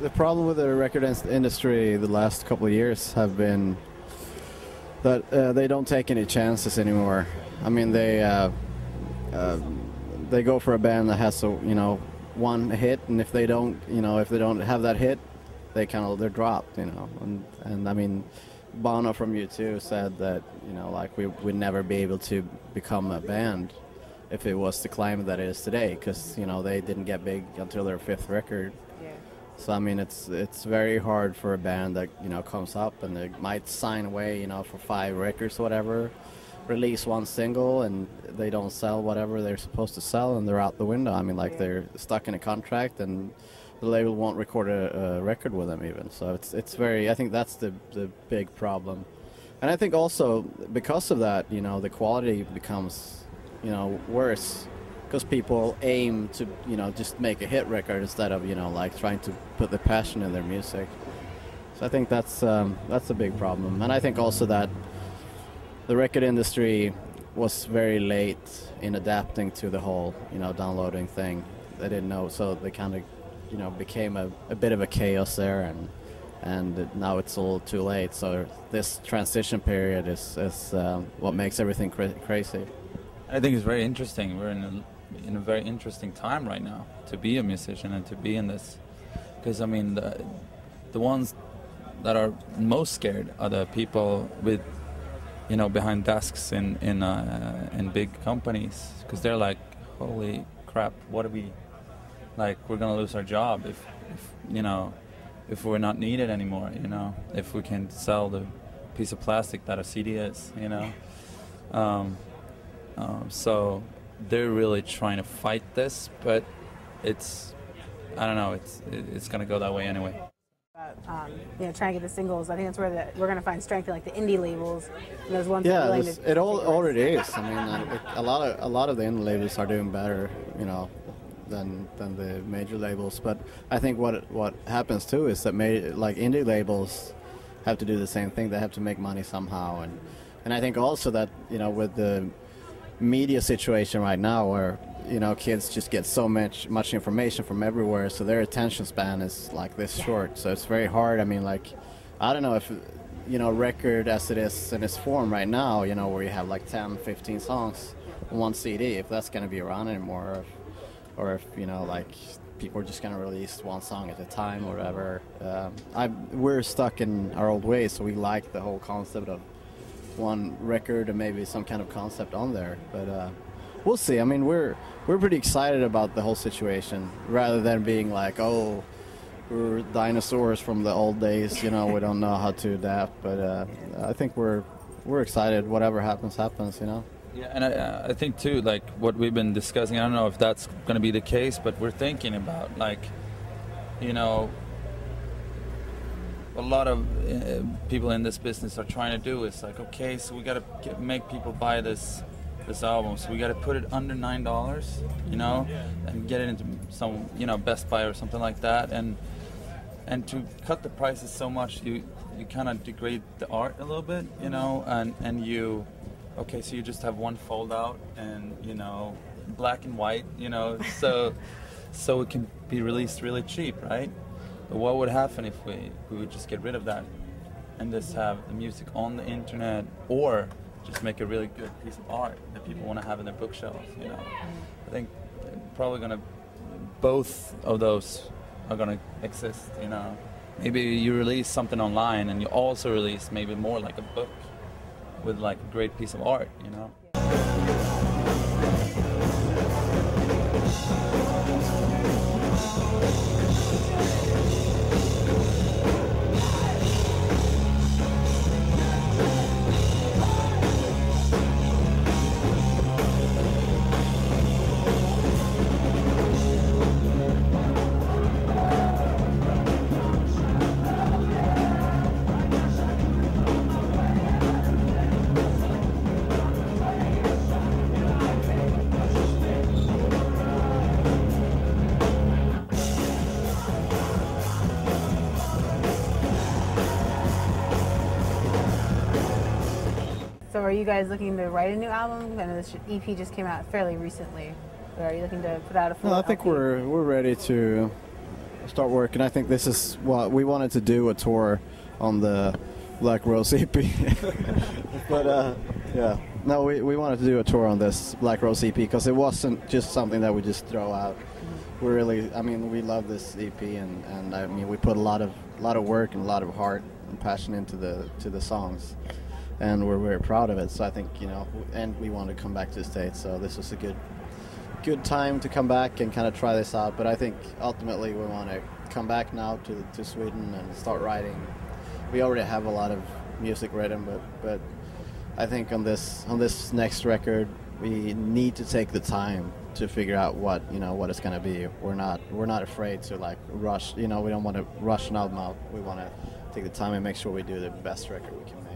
the problem with the record industry the last couple of years have been that they don't take any chances anymore. I mean, they go for a band that has one hit, and if they don't have that hit, they're dropped, and I mean, Bono from U2 said that like we'd never be able to become a band if it was the climate that it is today, because they didn't get big until their fifth record. Yeah. So I mean, it's very hard for a band that comes up and they might sign away for 5 records or whatever, release one single, and they don't sell whatever they're supposed to sell, and they're out the window. I mean, like they're stuck in a contract, and the label won't record a record with them even. So it's very, I think that's the big problem. And I think also because of that, the quality becomes worse, because people aim to just make a hit record instead of like trying to put the passion in their music. So I think that's a big problem. And I think also that the record industry was very late in adapting to the whole downloading thing. They didn't know, so they kind of became a bit of a chaos there, and now it's all too late. So this transition period is what makes everything crazy. I think it's very interesting. We're in a very interesting time right now to be a musician and to be in this, because I mean the ones that are most scared are the people with behind desks in big companies, because they're like, holy crap, what are we, like, we're gonna lose our job if we're not needed anymore, if we can sell the piece of plastic that a CD is, so they're really trying to fight this, but I don't know, it's gonna go that way anyway. Trying to get the singles. I think that's where we're going to find strength in, like the indie labels. And those ones. Yeah, it already is. I mean, a lot of the indie labels are doing better, than the major labels. But I think what happens too is that indie labels have to do the same thing. They have to make money somehow, and I think also that with the media situation right now, where kids just get so much information from everywhere, so their attention span is like this short. So it's very hard. I mean, like, I don't know if record as it is in its form right now, where you have like 10, 15 songs on one CD, if that's going to be around anymore, or if like people are just going to release one song at a time or whatever. We're stuck in our old ways, so we like the whole concept of one record and maybe some kind of concept on there, but we'll see. I mean, we're pretty excited about the whole situation, rather than being like, oh, we're dinosaurs from the old days, we don't know how to adapt. But I think we're excited. Whatever happens. Yeah, and I think too, like what we've been discussing, I don't know if that's going to be the case, but we're thinking about, like, a lot of people in this business are trying to do is like, okay, so we got to make people buy this album, so we got to put it under $9, and get it into some Best Buy or something like that, and to cut the prices so much, you kind of degrade the art a little bit, and you, okay, so you just have one fold out and black and white, so it can be released really cheap, right? But what would happen if we would just get rid of that and just have the music on the internet, or just make a really good piece of art that people want to have in their bookshelves, I think probably both of those are gonna exist, Maybe you release something online and you also release maybe more like a book with like a great piece of art, So are you guys looking to write a new album? I know this EP just came out fairly recently. But are you looking to put out a full I think LP? we're ready to start working. I think this is what we wanted to do, a tour on the Black Rose EP. But yeah, no, we wanted to do a tour on this Black Rose EP because it wasn't just something that we just throw out. We really, I mean, we love this EP, and I mean, we put a lot of work and a lot of heart and passion into the songs, and we're very proud of it. So I think, you know, and we want to come back to the States, so this was a good time to come back and kind of try this out. But I think ultimately we want to come back now to Sweden and start writing. We already have a lot of music written, but I think on this next record we need to take the time to figure out what it's going to be. We're not afraid to like rush. You know, we don't want to rush an album out. We want to take the time and make sure we do the best record we can make.